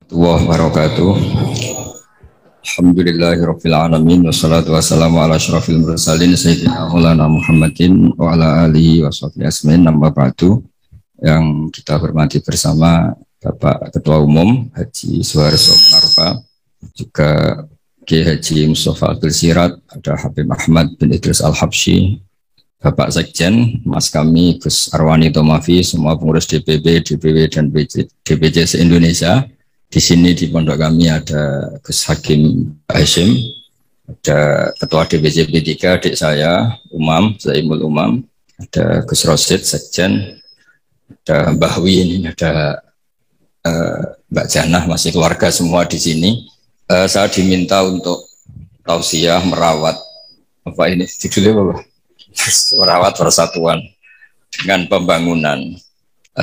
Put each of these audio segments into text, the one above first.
Wabarakatuh. Alhamdulillahirabbil alamin wassalatu wassalamu ala asyrafil mursalin sayyidina Maulana Muhammadin wa ala alihi washabbihi asmain amma ba'du. Yang kita hormati bersama Bapak Ketua Umum Haji Suharso Munarfa, juga Kiai Haji Mustafa Abdul Sirat, ada Habib Ahmad bin Idris Al-Habsyi, Bapak Sekjen, Mas kami Gus Arwani Tomafi, semua pengurus DPB, DPW dan DPC se-Indonesia. Di sini di pondok kami ada Gus Hakim Hashim, ada Ketua DPC P3, adik saya, Umam, Zaimul Umam, ada Gus Rosid, Sekjen, ada Mbah Wi, ini ada Mbak Janah, masih keluarga semua di sini. Saya diminta untuk tausiah merawat, apa ini, judulnya apa? Merawat persatuan dengan pembangunan.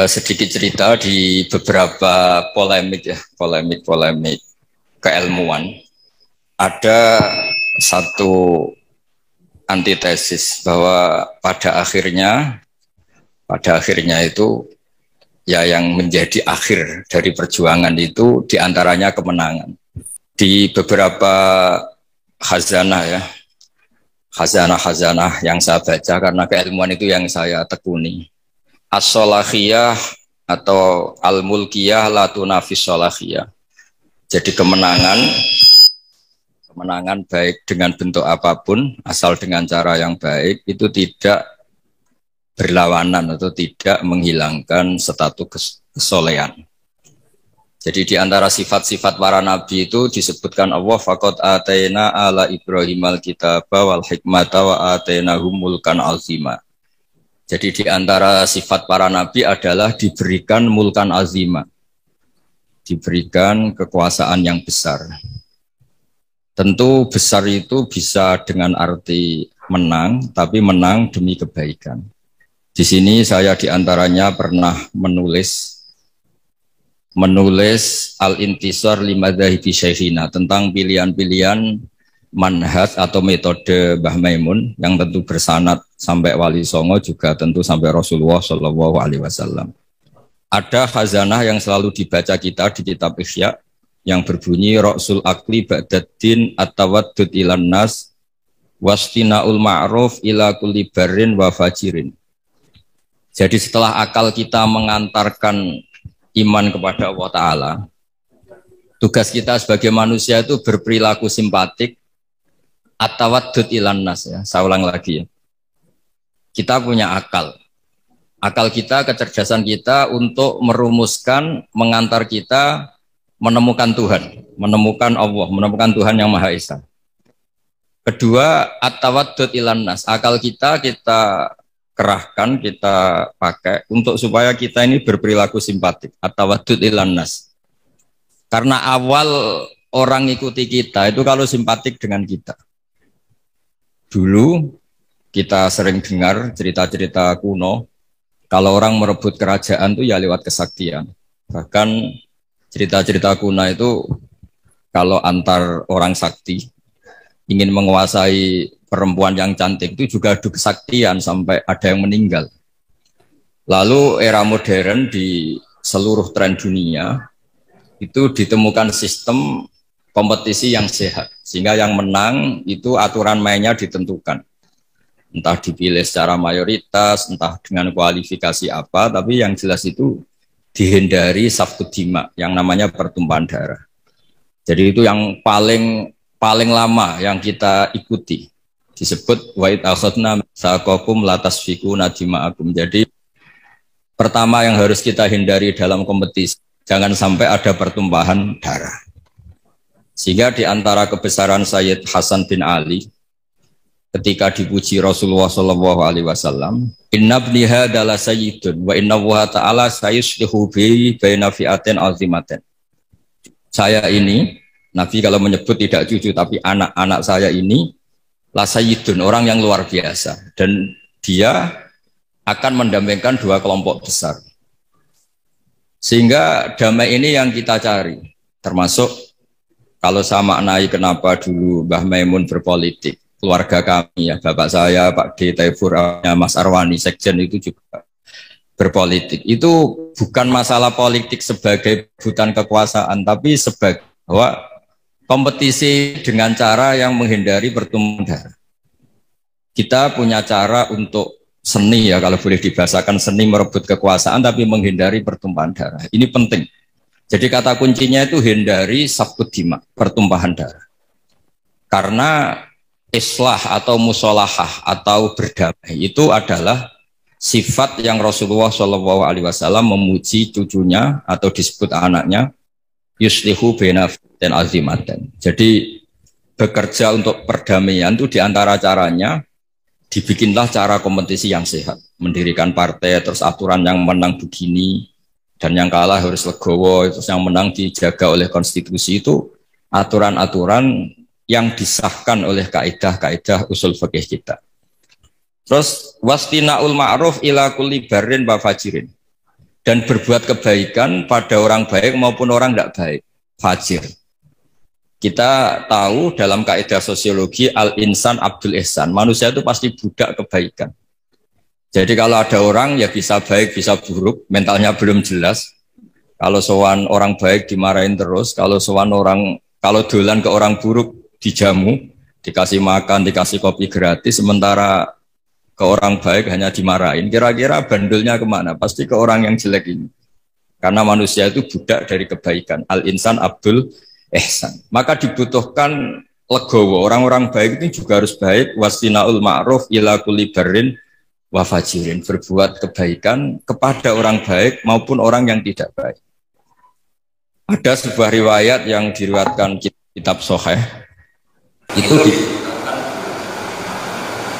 Sedikit cerita di beberapa polemik keilmuan, ada satu antitesis bahwa pada akhirnya itu ya yang menjadi akhir dari perjuangan itu diantaranya kemenangan. Di beberapa khazanah yang saya baca, karena keilmuan itu yang saya tekuni. As-solahiyah atau al-mulkiyah la tunafis solahiyah. Jadi kemenangan baik dengan bentuk apapun, asal dengan cara yang baik, itu tidak berlawanan atau tidak menghilangkan status kesolehan. Jadi di antara sifat-sifat para nabi itu disebutkan Allah faqad ataina ala Ibrahimal kitaba wal hikmata wa atainahum mulkan azima. Jadi di antara sifat para nabi adalah diberikan mulkan azima, diberikan kekuasaan yang besar. Tentu besar itu bisa dengan arti menang, tapi menang demi kebaikan. Di sini saya diantaranya pernah menulis Al-Intisar Limadzahibi Syekhina tentang pilihan-pilihan manhaj atau metode Mbah Maimun yang tentu bersanad sampai Wali Songo, juga tentu sampai Rasulullah Shallallahu Alaihi Wasallam. Ada khazanah yang selalu dibaca kita di kitab Ihya yang berbunyi Ra'sul Akli Ba'daddin at-tawaddud ilan nas wastina'ul ma'ruf ila kulli barrin wa fajirin. Jadi setelah akal kita mengantarkan iman kepada Allah Ta'ala, tugas kita sebagai manusia itu berperilaku simpatik at-tawaddud ilan nas, ya. Saya ulang lagi ya. Kita punya akal. Akal kita, kecerdasan kita untuk merumuskan, mengantar kita menemukan Tuhan, menemukan Allah, menemukan Tuhan yang Maha Esa. Kedua, at-tawaddud ilan nas. Akal kita kerahkan, kita pakai untuk supaya kita ini berperilaku simpatik. At-tawaddud ilan nas. Karena awal orang ikuti kita itu kalau simpatik dengan kita. Dulu kita sering dengar cerita-cerita kuno, kalau orang merebut kerajaan itu ya lewat kesaktian. Bahkan cerita-cerita kuno itu kalau antar orang sakti ingin menguasai perempuan yang cantik itu juga adu kesaktian sampai ada yang meninggal. Lalu era modern di seluruh tren dunia itu ditemukan sistem kompetisi yang sehat, sehingga yang menang itu aturan mainnya ditentukan. Entah dipilih secara mayoritas, entah dengan kualifikasi apa, tapi yang jelas itu dihindari safkud dima, yang namanya pertumpahan darah. Jadi itu yang paling lama yang kita ikuti. Disebut wa id akhadna saqakum la tasfikuna dima'akum. Jadi pertama yang harus kita hindari dalam kompetisi, jangan sampai ada pertumpahan darah. Sehingga di antara kebesaran Sayyid Hasan bin Ali ketika dipuji Rasulullah Shallallahu Alaihi Wasallam, Inna bni hadala sayyidun wa inna wa ta'ala sayuslihu bi baina fi'atin azimatin. Saya ini, Nabi kalau menyebut tidak cucu tapi anak-anak saya ini la sayyidun, orang yang luar biasa, dan dia akan mendampingkan dua kelompok besar. Sehingga damai ini yang kita cari, termasuk kalau saya maknai kenapa dulu Mbah Maimun berpolitik, keluarga kami ya, bapak saya, Pak D. Taifur, Mas Arwani, Sekjen itu juga berpolitik. Itu bukan masalah politik sebagai rebutan kekuasaan, tapi sebagai bahwa kompetisi dengan cara yang menghindari pertumpahan darah. Kita punya cara untuk seni ya, kalau boleh dibahasakan seni merebut kekuasaan tapi menghindari pertumpahan darah. Ini penting. Jadi kata kuncinya itu hindari safkud dima, pertumpahan darah. Karena islah atau musolahah atau berdamai itu adalah sifat yang Rasulullah SAW memuji cucunya atau disebut anaknya yuslihu baina dan azimaten. Jadi bekerja untuk perdamaian itu diantara caranya dibikinlah cara kompetisi yang sehat, mendirikan partai, terus aturan yang menang begini, dan yang kalah harus legowo, terus yang menang dijaga oleh konstitusi. Itu aturan-aturan yang disahkan oleh kaidah-kaidah usul fikih kita. Terus wastina'ul ma'ruf ila kulli barrin wa fajirin, dan berbuat kebaikan pada orang baik maupun orang tidak baik, fajir. Kita tahu dalam kaidah sosiologi al-insan abdul ihsan, manusia itu pasti budak kebaikan. Jadi kalau ada orang ya bisa baik bisa buruk, mentalnya belum jelas. Kalau sowan orang baik dimarahin terus, kalau sowan orang, kalau dolan ke orang buruk dijamu, dikasih makan, dikasih kopi gratis, sementara ke orang baik hanya dimarahin. Kira-kira bandulnya kemana? Pasti ke orang yang jelek ini. Karena manusia itu budak dari kebaikan. Al-insan abdul ihsan. Maka dibutuhkan legowo. Orang-orang baik itu juga harus baik. Wastina'ul ma'ruf ila kulli barrin wa fajirin. Berbuat kebaikan kepada orang baik maupun orang yang tidak baik. Ada sebuah riwayat yang diriwayatkan kitab Sahih. Itu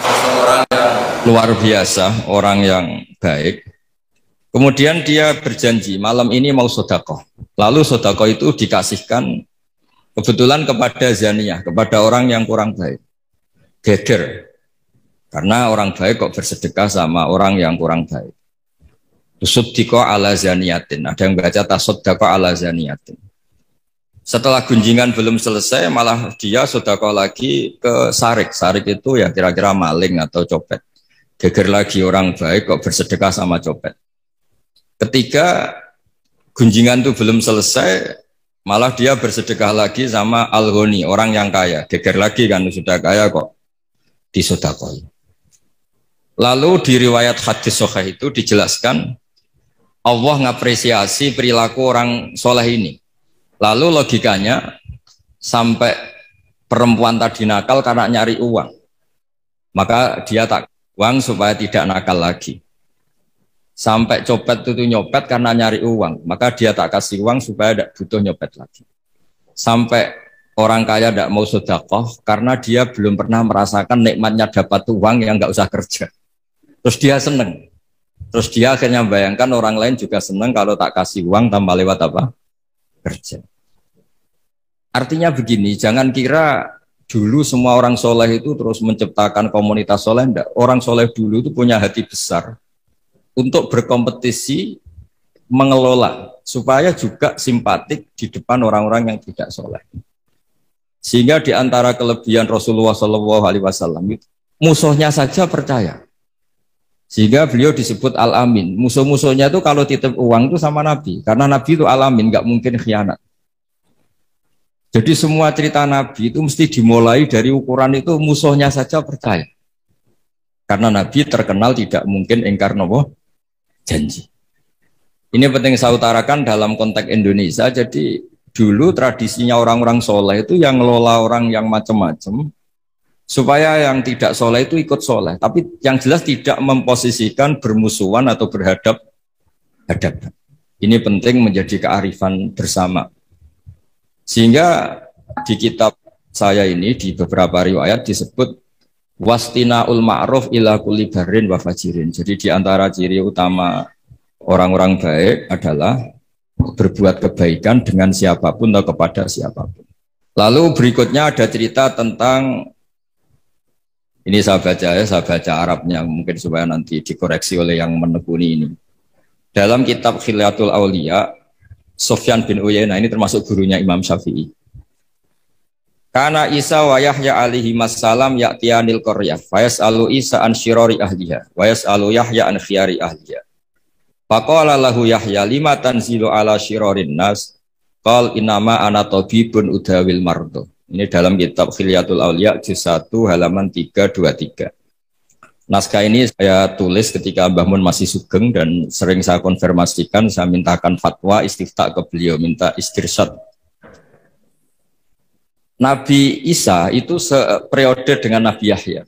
seorang yang luar biasa, orang yang baik. Kemudian dia berjanji malam ini mau sedekah. Lalu sedekah itu dikasihkan kebetulan kepada zaniyah, kepada orang yang kurang baik. Geger. Karena orang baik kok bersedekah sama orang yang kurang baik. Tusuddiko ala zaniyatin. Ada yang baca tasoddako ala zaniyatin. Setelah gunjingan belum selesai, malah dia sedekah lagi ke sarik. Sarik itu ya kira-kira maling atau copet. Geger lagi orang baik kok bersedekah sama copet. Ketika gunjingan itu belum selesai, malah dia bersedekah lagi sama al-ghani, orang yang kaya. Geger lagi kan, sudah kaya kok disedekah. Lalu di riwayat hadis sahih itu dijelaskan Allah ngapresiasi perilaku orang soleh ini. Lalu logikanya sampai perempuan tadi nakal karena nyari uang, maka dia tak uang supaya tidak nakal lagi. Sampai copet itu nyopet karena nyari uang, maka dia tak kasih uang supaya tidak butuh nyopet lagi. Sampai orang kaya tidak mau sedekah karena dia belum pernah merasakan nikmatnya dapat uang yang nggak usah kerja. Terus dia seneng. Terus dia akhirnya bayangkan orang lain juga seneng kalau tak kasih uang tanpa lewat apa? Kerja. Artinya begini, jangan kira dulu semua orang soleh itu terus menciptakan komunitas soleh. Enggak. Orang soleh dulu itu punya hati besar untuk berkompetisi mengelola supaya juga simpatik di depan orang-orang yang tidak soleh. Sehingga di antara kelebihan Rasulullah SAW musuhnya saja percaya. Sehingga beliau disebut Al-Amin. Musuh-musuhnya itu kalau titip uang itu sama Nabi, karena Nabi itu Al-Amin, nggak mungkin khianat. Jadi semua cerita Nabi itu mesti dimulai dari ukuran itu musuhnya saja percaya. Karena Nabi terkenal tidak mungkin ingkar nopo janji. Ini penting saya utarakan dalam konteks Indonesia. Jadi dulu tradisinya orang-orang soleh itu yang ngelola orang yang macam-macam, supaya yang tidak soleh itu ikut soleh. Tapi yang jelas tidak memposisikan bermusuhan atau berhadap-hadapan. Ini penting menjadi kearifan bersama. Sehingga di kitab saya ini di beberapa riwayat disebut wastina'ul ma'ruf ila kulli barrin wa fajirin. Jadi di antara ciri utama orang-orang baik adalah berbuat kebaikan dengan siapapun atau kepada siapapun. Lalu berikutnya ada cerita tentang, ini saya baca Arabnya mungkin supaya nanti dikoreksi oleh yang menekuni ini. Dalam kitab Khilyatul Auliya, Sufyan bin Uyainah ini termasuk gurunya Imam Syafi'i. Kana Isa wa Yahya alaihi wassalam ya'tiyanil qaryah fa yas'alu Isa an syirari ahliha wa yas'alu Yahya an khiyari ahliha. Faqala lahu Yahya lima tanzilu ala syirarin nas qal innama ana tabibun udawil mardo. Ini dalam kitab Khilyatul Auliya juz 1 halaman 323. Naskah ini saya tulis ketika Mbah Mun masih sugeng dan sering saya konfirmasikan, saya mintakan fatwa istifta ke beliau, minta istirsyad. Nabi Isa itu seperiode dengan Nabi Yahya.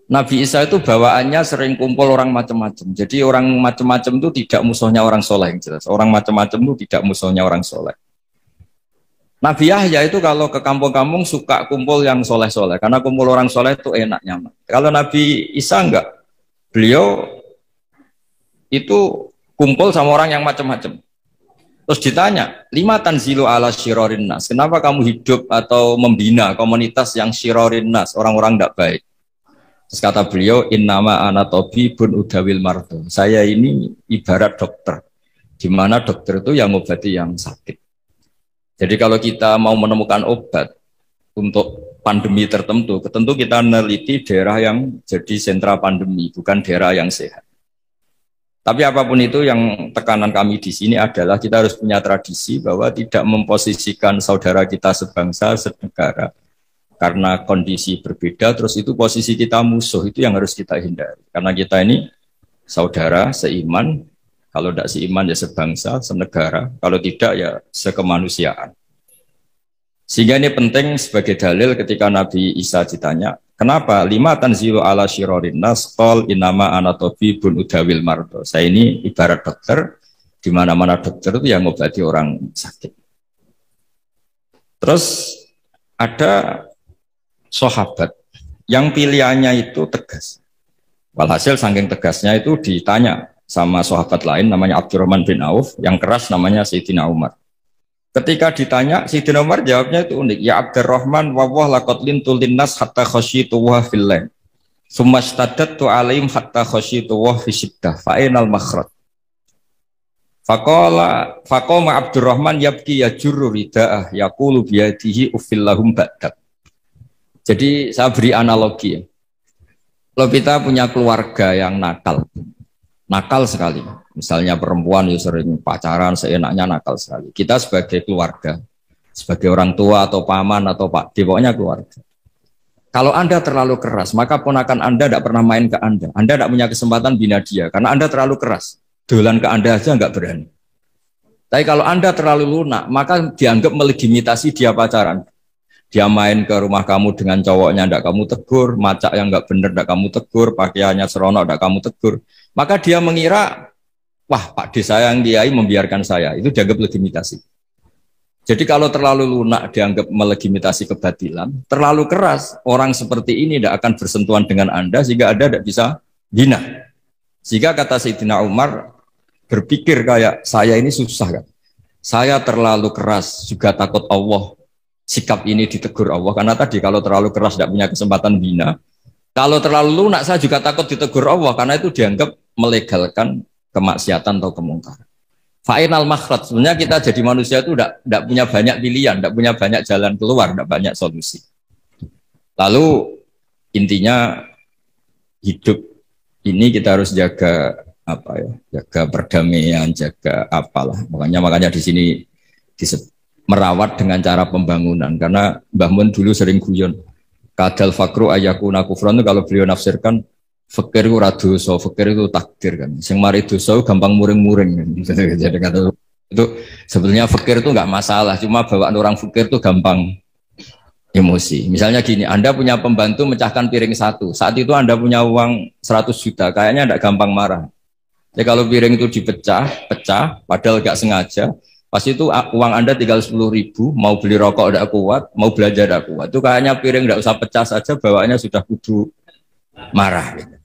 Nabi Isa itu bawaannya sering kumpul orang macam-macam. Jadi orang macam-macam itu tidak musuhnya orang soleh yang jelas. Orang macam-macam itu tidak musuhnya orang soleh. Nabi Yahya itu kalau ke kampung-kampung suka kumpul yang soleh-soleh. Karena kumpul orang soleh itu enak, nyaman. Kalau Nabi Isa enggak. Beliau itu kumpul sama orang yang macam-macam. Terus ditanya, lima tanzilu ala syirarin nas. Kenapa kamu hidup atau membina komunitas yang syirarin nas, orang-orang tidak baik? Terus kata beliau, innama ana tabibun udawil mardo. Saya ini ibarat dokter, di mana dokter itu yang mengobati yang sakit. Jadi kalau kita mau menemukan obat untuk pandemi tertentu, tentu kita meneliti daerah yang jadi sentra pandemi, bukan daerah yang sehat. Tapi apapun itu, yang tekanan kami di sini adalah kita harus punya tradisi bahwa tidak memposisikan saudara kita sebangsa, senegara, karena kondisi berbeda, terus itu posisi kita musuh, itu yang harus kita hindari. Karena kita ini saudara, seiman, kalau tidak seiman ya sebangsa, senegara, kalau tidak ya sekemanusiaan. Sehingga ini penting sebagai dalil ketika Nabi Isa ditanya, kenapa lima tanzilu ala syirarin nas qol innama ana tabibun udawil mardo. Saya ini ibarat dokter, di mana-mana dokter itu yang mengobati orang sakit. Terus ada sahabat yang pilihannya itu tegas. Walhasil saking tegasnya itu ditanya sama sahabat lain namanya Abdurrahman bin Auf, yang keras namanya Sayyidina Umar. Ketika ditanya, Sayyidina Umar jawabnya itu unik. Ya Abdurrahman wawah laqad lintul linnas hatta khasyitu wa fillah. Summa staddattu alaihim hatta khasyitu wa fi syiddah. Fa ainal makhraj. Faqama Abdurrahman yabki yajurru ridaah yaqulu biyadihi ufillahum ba'dak. Jadi saya beri analogi. Kalau kita punya keluarga yang nakal sekali. Misalnya perempuan yang sering pacaran seenaknya, nakal sekali. Kita sebagai keluarga, sebagai orang tua atau paman atau pak, pokoknya keluarga. Kalau Anda terlalu keras, maka ponakan Anda tidak pernah main ke Anda. Anda tidak punya kesempatan bina dia, karena Anda terlalu keras. Dolan ke Anda aja nggak berani. Tapi kalau Anda terlalu lunak, maka dianggap melegitimasi dia pacaran. Dia main ke rumah kamu dengan cowoknya, tidak kamu tegur, macak yang nggak bener, tidak kamu tegur, pakaiannya seronok, tidak kamu tegur. Maka dia mengira, wah Pak D saya yang kiai membiarkan saya, itu dianggap legitimasi. Jadi kalau terlalu lunak dianggap melegitimasi kebatilan, terlalu keras, orang seperti ini tidak akan bersentuhan dengan Anda, sehingga Anda tidak bisa bina. Sehingga kata Sayyidina Umar, berpikir kayak saya ini susah kan. Saya terlalu keras, juga takut Allah. Sikap ini ditegur Allah, karena tadi kalau terlalu keras tidak punya kesempatan bina. Kalau terlalu lunak saya juga takut ditegur Allah, karena itu dianggap melegalkan kemaksiatan atau kemungkaran. Fa'inal makhraj, sebenarnya kita jadi manusia itu tidak punya banyak pilihan, tidak punya banyak jalan keluar, tidak banyak solusi. Lalu intinya hidup ini kita harus jaga apa ya, jaga perdamaian, jaga apalah. Makanya di sini merawat dengan cara pembangunan, karena Mbah Mun dulu sering guyon kadal fakru ayakuna kufran, kalau beliau nafsirkan fakir itu radoso, fakir itu takdir kan, sing mari dosa gampang muring-muring kan. Jadi kata itu sebetulnya fakir itu nggak masalah, cuma bawaan orang fakir itu gampang emosi. Misalnya gini, Anda punya pembantu mecahkan piring satu, saat itu Anda punya uang 100 juta, kayaknya tidak gampang marah. Ya kalau piring itu pecah padahal nggak sengaja, pas itu uang Anda tinggal 10.000, mau beli rokok tidak kuat, mau belanja tidak kuat, itu kayaknya piring tidak usah pecah saja, bawaannya sudah kudu marah. Gitu.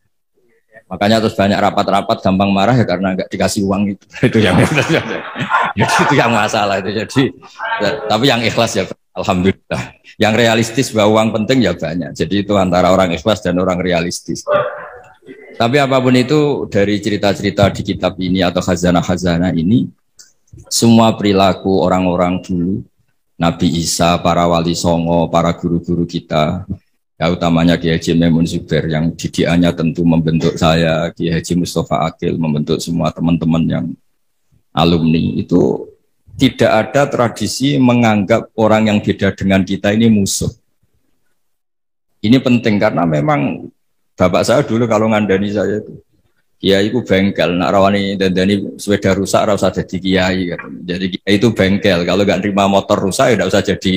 Makanya terus banyak rapat-rapat gampang marah ya karena nggak dikasih uang itu. Itu yang itu yang masalah itu. Jadi tapi yang ikhlas ya alhamdulillah. Yang realistis bahwa uang penting ya banyak. Jadi itu antara orang ikhlas dan orang realistis. Tapi apapun itu dari cerita-cerita di kitab ini atau khazanah-khazanah ini, semua perilaku orang-orang dulu, Nabi Isa, para wali songo, para guru-guru kita, Ya, utamanya Kiai Haji Maimun Zubair yang didikannya tentu membentuk saya, Kiai Haji Mustafa Akil membentuk semua teman-teman yang alumni. Itu tidak ada tradisi menganggap orang yang beda dengan kita ini musuh. Ini penting karena memang bapak saya dulu kalau ngandani saya itu kiai itu bengkel, nak rawani dandani sepeda rusak ora usah jadi kiai katanya. Jadi kiai itu bengkel, kalau nggak terima motor rusak ya tidak usah jadi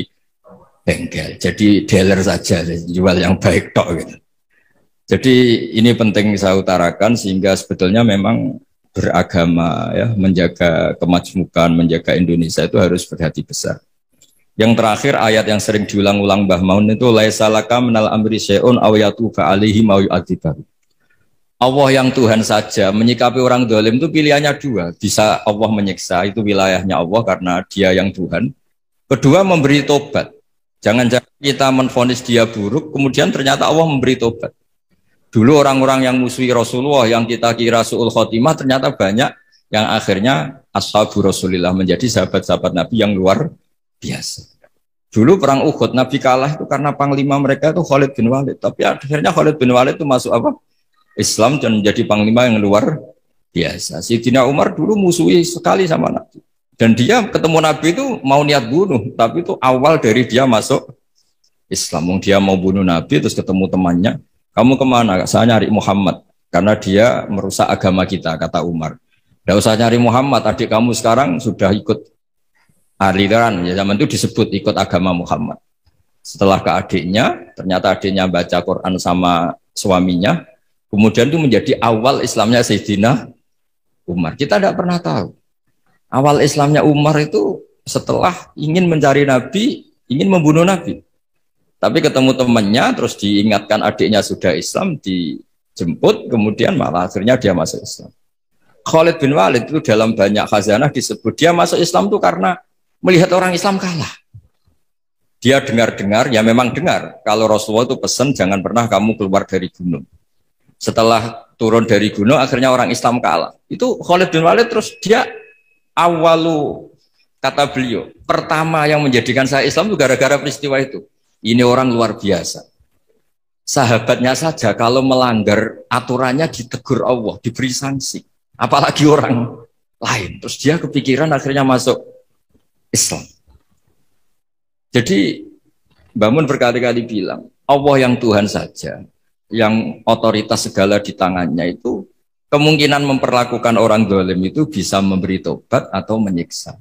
bengkel, jadi dealer saja, jual yang baik tok gitu. Jadi ini penting saya utarakan sehingga sebetulnya memang beragama ya, menjaga kemajmukan, menjaga Indonesia itu harus berhati besar. Yang terakhir ayat yang sering diulang-ulang Mbah Maun itu laisalaka minal amri syai'un aw yatuba alaihim aw yu'adzibahu. Allah yang Tuhan saja menyikapi orang zalim itu pilihannya dua, bisa Allah menyiksa, itu wilayahnya Allah karena dia yang Tuhan. Kedua memberi tobat. Jangan-jangan kita menvonis dia buruk, kemudian ternyata Allah memberi tobat. Dulu orang-orang yang musuhi Rasulullah, yang kita kira su'ul khotimah, ternyata banyak yang akhirnya ashabu Rasulillah, menjadi sahabat-sahabat Nabi yang luar biasa. Dulu perang Uhud, Nabi kalah itu karena panglima mereka itu Khalid bin Walid. Tapi akhirnya Khalid bin Walid itu masuk apa? Islam dan menjadi panglima yang luar biasa. Sayyidina Umar dulu musuhi sekali sama Nabi. Dan dia ketemu Nabi itu mau niat bunuh, tapi itu awal dari dia masuk Islam. Dia mau bunuh Nabi, terus ketemu temannya, kamu kemana? Saya nyari Muhammad, karena dia merusak agama kita, kata Umar. Tidak usah nyari Muhammad, adik kamu sekarang sudah ikut aliran, ya zaman itu disebut ikut agama Muhammad. Setelah ke adiknya, ternyata adiknya baca Quran sama suaminya, kemudian itu menjadi awal Islamnya Sayyidina Umar. Kita tidak pernah tahu. Awal Islamnya Umar itu setelah ingin mencari Nabi, ingin membunuh Nabi. Tapi ketemu temannya, terus diingatkan adiknya sudah Islam, dijemput, kemudian malah akhirnya dia masuk Islam. Khalid bin Walid itu dalam banyak khazanah disebut, dia masuk Islam itu karena melihat orang Islam kalah. Dia dengar-dengar, ya memang dengar, kalau Rasulullah itu pesan jangan pernah kamu keluar dari gunung. Setelah turun dari gunung, akhirnya orang Islam kalah. Itu Khalid bin Walid terus dia awalu, kata beliau, pertama yang menjadikan saya Islam itu gara-gara peristiwa itu. Ini orang luar biasa. Sahabatnya saja kalau melanggar aturannya ditegur Allah, diberi sanksi. Apalagi orang lain. Terus dia kepikiran akhirnya masuk Islam. Jadi Mbah Mun berkali-kali bilang, Allah yang Tuhan saja, yang otoritas segala di tangannya itu, kemungkinan memperlakukan orang zalim itu bisa memberi tobat atau menyiksa.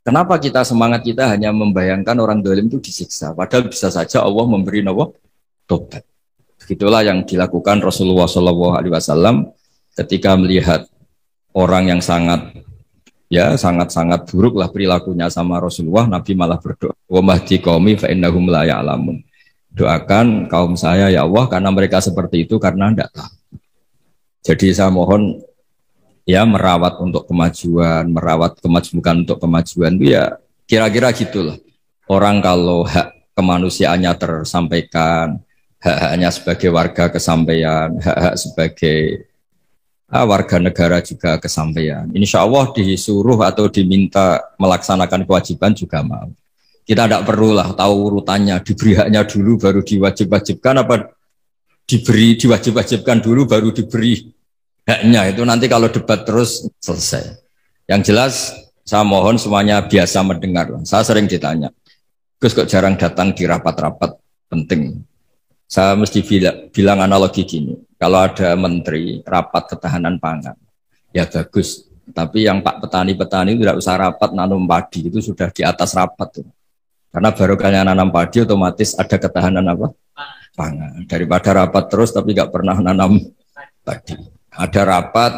Kenapa kita semangat kita hanya membayangkan orang zalim itu disiksa, padahal bisa saja Allah memberi tobat. Begitulah yang dilakukan Rasulullah SAW ketika melihat orang yang sangat buruk lah perilakunya sama Rasulullah. Nabi malah berdoa, wa mahdi qaumi fa innahum la ya'lamun. Doakan kaum saya ya Allah karena mereka seperti itu karena tidak tahu. Jadi saya mohon ya merawat untuk kemajuan, merawat kemajmukan untuk kemajuan itu ya kira-kira gitulah. Orang kalau hak kemanusiaannya tersampaikan, hak-haknya sebagai warga kesampaian, hak-hak sebagai warga negara juga kesampaian. Insya Allah disuruh atau diminta melaksanakan kewajiban juga mau. Kita tidak perlulah tahu urutannya, diberi haknya dulu baru diwajib-wajibkan apa diwajib-wajibkan dulu baru diberi haknya. Itu nanti kalau debat terus selesai. Yang jelas saya mohon semuanya biasa mendengar. Saya sering ditanya, Gus kok jarang datang di rapat-rapat penting. Saya mesti bilang analogi gini, kalau ada menteri rapat ketahanan pangan, ya bagus. Tapi yang Pak petani-petani tidak usah rapat nanam padi, itu sudah di atas rapat tuh. Karena barokahnya nanam padi otomatis ada ketahanan apa? Pangan. Daripada rapat terus tapi nggak pernah nanam padi. Ada rapat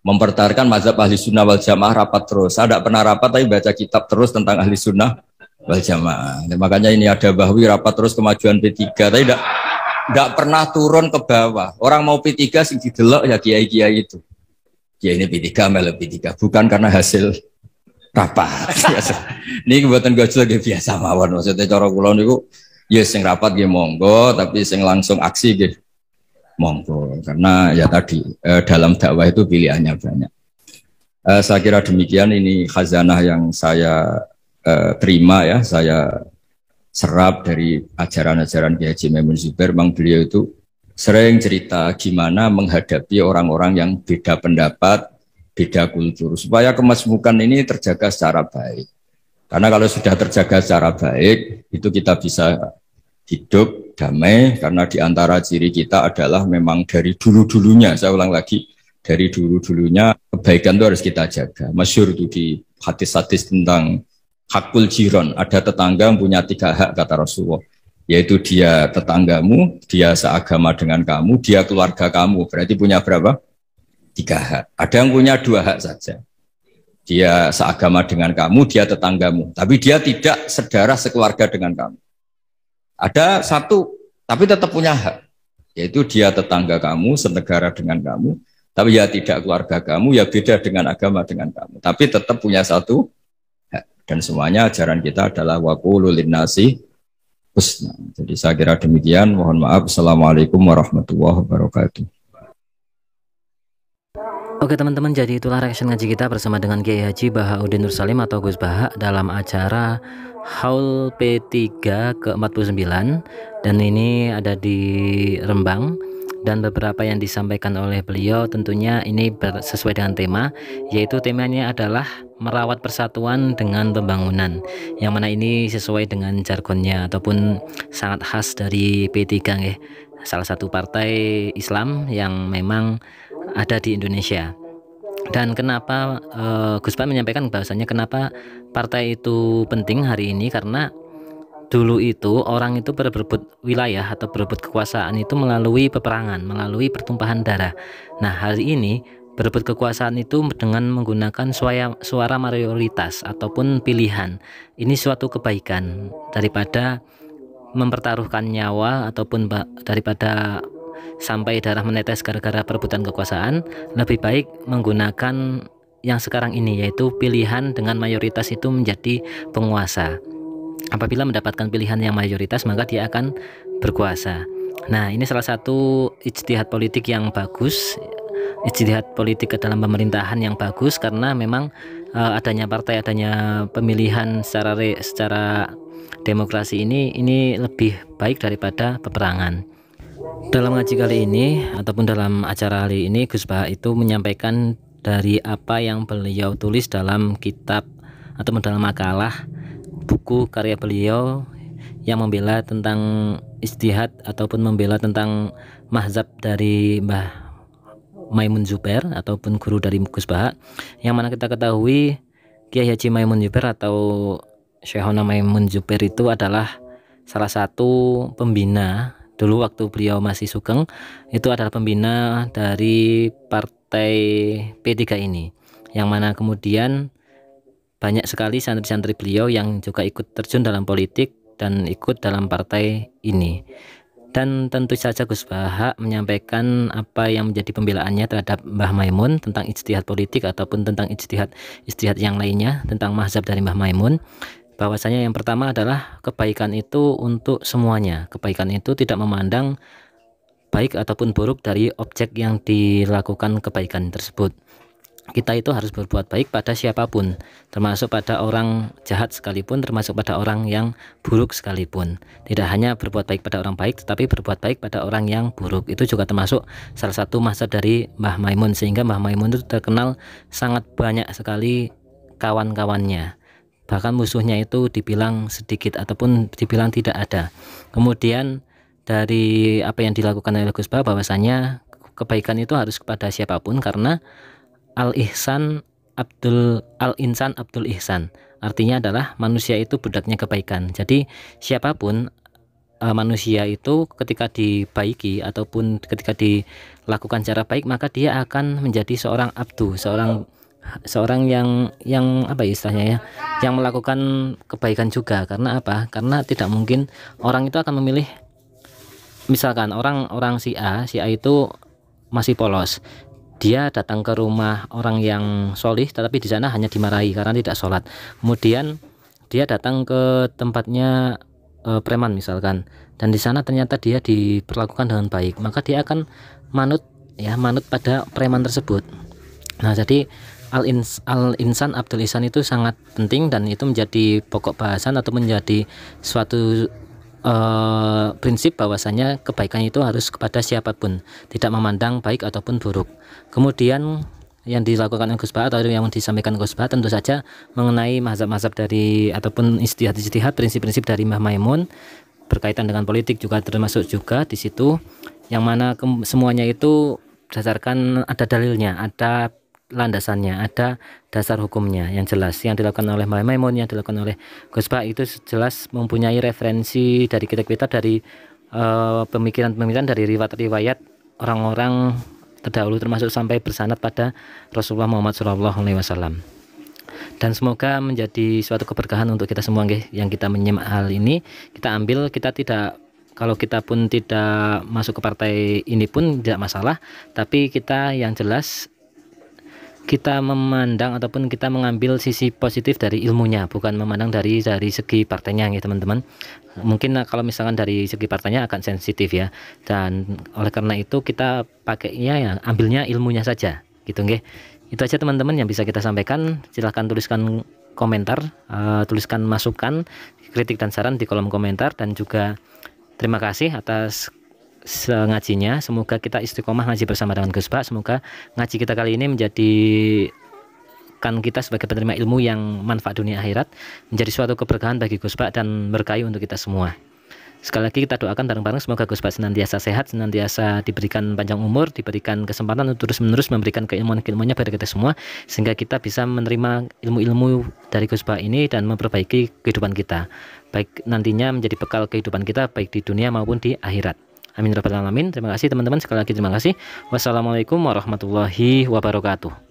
mempertahankan mazhab ahli sunnah wal jamaah rapat terus. Saya tidak pernah rapat tapi baca kitab terus tentang ahli sunnah wal jamaah. Nah, makanya ini ada Bahwi rapat terus kemajuan P3 tapi tidak pernah turun ke bawah. Orang mau P3 sing didelok ya kiai-kiai itu. Kiai ini P3 melu P3 bukan karena hasil rapat. Ini kebuatan gojol biasa mawon. Maksudnya cara kula niku ya sing rapat nggih monggo tapi sing langsung aksi nggih monggo. Karena ya tadi dalam dakwah itu pilihannya banyak. Saya kira demikian ini khazanah yang saya terima ya, saya serap dari ajaran-ajaran Kiai Haji Maimun Zubair, memang beliau itu sering cerita gimana menghadapi orang-orang yang beda pendapat, beda kultur, supaya kemasmukan ini terjaga secara baik. Karena kalau sudah terjaga secara baik, itu kita bisa hidup damai, karena di antara ciri kita adalah memang dari dulu-dulunya, saya ulang lagi, dari dulu-dulunya kebaikan itu harus kita jaga. Masyhur itu di hadis-hadis tentang hakul jiron, ada tetangga yang punya 3 hak kata Rasulullah, yaitu dia tetanggamu, dia seagama dengan kamu, dia keluarga kamu. Berarti punya berapa? 3 hak. Ada yang punya 2 hak saja. Dia seagama dengan kamu, dia tetanggamu, tapi dia tidak sedarah sekeluarga dengan kamu. Ada 1, tapi tetap punya hak, yaitu dia tetangga kamu, senegara dengan kamu, tapi ya tidak keluarga kamu, ya beda dengan agama dengan kamu, tapi tetap punya 1 hak. Dan semuanya ajaran kita adalah waqulu linnasi husna. Jadi saya kira demikian. Mohon maaf. Assalamualaikum warahmatullahi wabarakatuh. Oke teman-teman, jadi itulah reaction ngaji kita bersama dengan Kiai Haji Bahauddin Nur Salim atau Gus Baha dalam acara Haul P3 ke-49, dan ini ada di Rembang, dan beberapa yang disampaikan oleh beliau tentunya ini sesuai dengan tema, yaitu temanya adalah merawat persatuan dengan pembangunan, yang mana ini sesuai dengan jargonnya ataupun sangat khas dari P3 ya, salah satu partai Islam yang memang ada di Indonesia. Dan kenapa Gus Baha menyampaikan bahwasanya kenapa partai itu penting hari ini, karena dulu itu orang itu berebut wilayah atau berebut kekuasaan itu melalui peperangan, melalui pertumpahan darah. Nah hari ini berebut kekuasaan itu dengan menggunakan suara mayoritas ataupun pilihan. Ini suatu kebaikan daripada mempertaruhkan nyawa ataupun daripada sampai darah menetes gara-gara perebutan kekuasaan. Lebih baik menggunakan yang sekarang ini, yaitu pilihan dengan mayoritas itu menjadi penguasa. Apabila mendapatkan pilihan yang mayoritas, maka dia akan berkuasa. Nah ini salah satu ijtihad politik yang bagus, ijtihad politik ke dalam pemerintahan yang bagus, karena memang adanya partai, adanya pemilihan secara demokrasi ini lebih baik daripada peperangan. Dalam ngaji kali ini ataupun dalam acara kali ini, Gus Baha itu menyampaikan dari apa yang beliau tulis dalam kitab ataupun dalam makalah buku karya beliau yang membela tentang ijtihad ataupun membela tentang mazhab dari Mbah Maimun Zubair ataupun guru dari Gus Baha, yang mana kita ketahui Kiai Haji Maimun Zubair atau Syekhona Maimun Zubair itu adalah salah satu pembina. Dulu waktu beliau masih sugeng, itu adalah pembina dari partai P3 ini, yang mana kemudian banyak sekali santri-santri beliau yang juga ikut terjun dalam politik dan ikut dalam partai ini. Dan tentu saja Gus Baha menyampaikan apa yang menjadi pembelaannya terhadap Mbah Maimun tentang ijtihad politik ataupun tentang ijtihad yang lainnya tentang mazhab dari Mbah Maimun. Bahwasanya yang pertama adalah kebaikan itu untuk semuanya. Kebaikan itu tidak memandang baik ataupun buruk dari objek yang dilakukan kebaikan tersebut. Kita itu harus berbuat baik pada siapapun, termasuk pada orang jahat sekalipun, termasuk pada orang yang buruk sekalipun. Tidak hanya berbuat baik pada orang baik, tetapi berbuat baik pada orang yang buruk. Itu juga termasuk salah satu mazhab dari Mbah Maimun, sehingga Mbah Maimun itu terkenal sangat banyak sekali kawan-kawannya. Bahkan musuhnya itu dibilang sedikit ataupun dibilang tidak ada. Kemudian dari apa yang dilakukan oleh Gus Baha, bahwasanya kebaikan itu harus kepada siapapun, karena al-insan abdul ihsan, artinya adalah manusia itu budaknya kebaikan. Jadi siapapun manusia itu ketika dibaiki ataupun ketika dilakukan cara baik, maka dia akan menjadi seorang abdu, seorang yang apa istilahnya ya, yang melakukan kebaikan juga. Karena apa? Karena tidak mungkin orang itu akan memilih, misalkan orang si A itu masih polos, dia datang ke rumah orang yang solih tetapi di sana hanya dimarahi karena tidak sholat. Kemudian dia datang ke tempatnya preman misalkan, dan di sana ternyata dia diperlakukan dengan baik, maka dia akan manut pada preman tersebut. Nah jadi Al-Insan Abdul Ihsan itu sangat penting, dan itu menjadi pokok bahasan atau menjadi suatu prinsip bahwasanya kebaikan itu harus kepada siapapun, tidak memandang baik ataupun buruk. Kemudian yang dilakukan oleh Gus Baha atau yang disampaikan Gus Baha tentu saja mengenai mazhab-mazhab dari ataupun istihad prinsip-prinsip dari Mbah Maimun berkaitan dengan politik juga termasuk juga di situ, yang mana semuanya itu berdasarkan ada dalilnya, ada landasannya, ada dasar hukumnya yang jelas. Yang dilakukan oleh Mbah Maimun, yang dilakukan oleh Gus Baha itu jelas mempunyai referensi dari kitab-kitab, dari pemikiran-pemikiran, dari riwayat-riwayat orang-orang terdahulu, termasuk sampai bersanad pada Rasulullah Muhammad SAW. Dan semoga menjadi suatu keberkahan untuk kita semua yang kita menyimak hal ini. Kita ambil, kita tidak, kalau kita pun tidak masuk ke partai ini pun tidak masalah, tapi kita yang jelas kita memandang ataupun kita mengambil sisi positif dari ilmunya, bukan memandang dari segi partainya ya teman-teman. Mungkin kalau misalkan dari segi partainya akan sensitif ya, dan oleh karena itu kita pakainya ya ambilnya ilmunya saja gitu nggih. Itu aja teman-teman yang bisa kita sampaikan. Silahkan tuliskan komentar, tuliskan masukan, kritik dan saran di kolom komentar, dan juga terima kasih atas ngajinya. Semoga kita istiqomah ngaji bersama dengan Gus Baha. Semoga ngaji kita kali ini menjadikan kita sebagai penerima ilmu yang manfaat dunia akhirat, menjadi suatu keberkahan bagi Gus Baha dan berkahi untuk kita semua. Sekali lagi kita doakan bareng-bareng semoga Gus Baha senantiasa sehat, senantiasa diberikan panjang umur, diberikan kesempatan untuk terus-menerus memberikan keilmuan-keilmuannya pada kita semua, sehingga kita bisa menerima ilmu-ilmu dari Gus Baha ini dan memperbaiki kehidupan kita, baik nantinya menjadi bekal kehidupan kita baik di dunia maupun di akhirat. Amin ya rabbal alamin. Terima kasih teman-teman, sekali lagi terima kasih. Wassalamualaikum warahmatullahi wabarakatuh.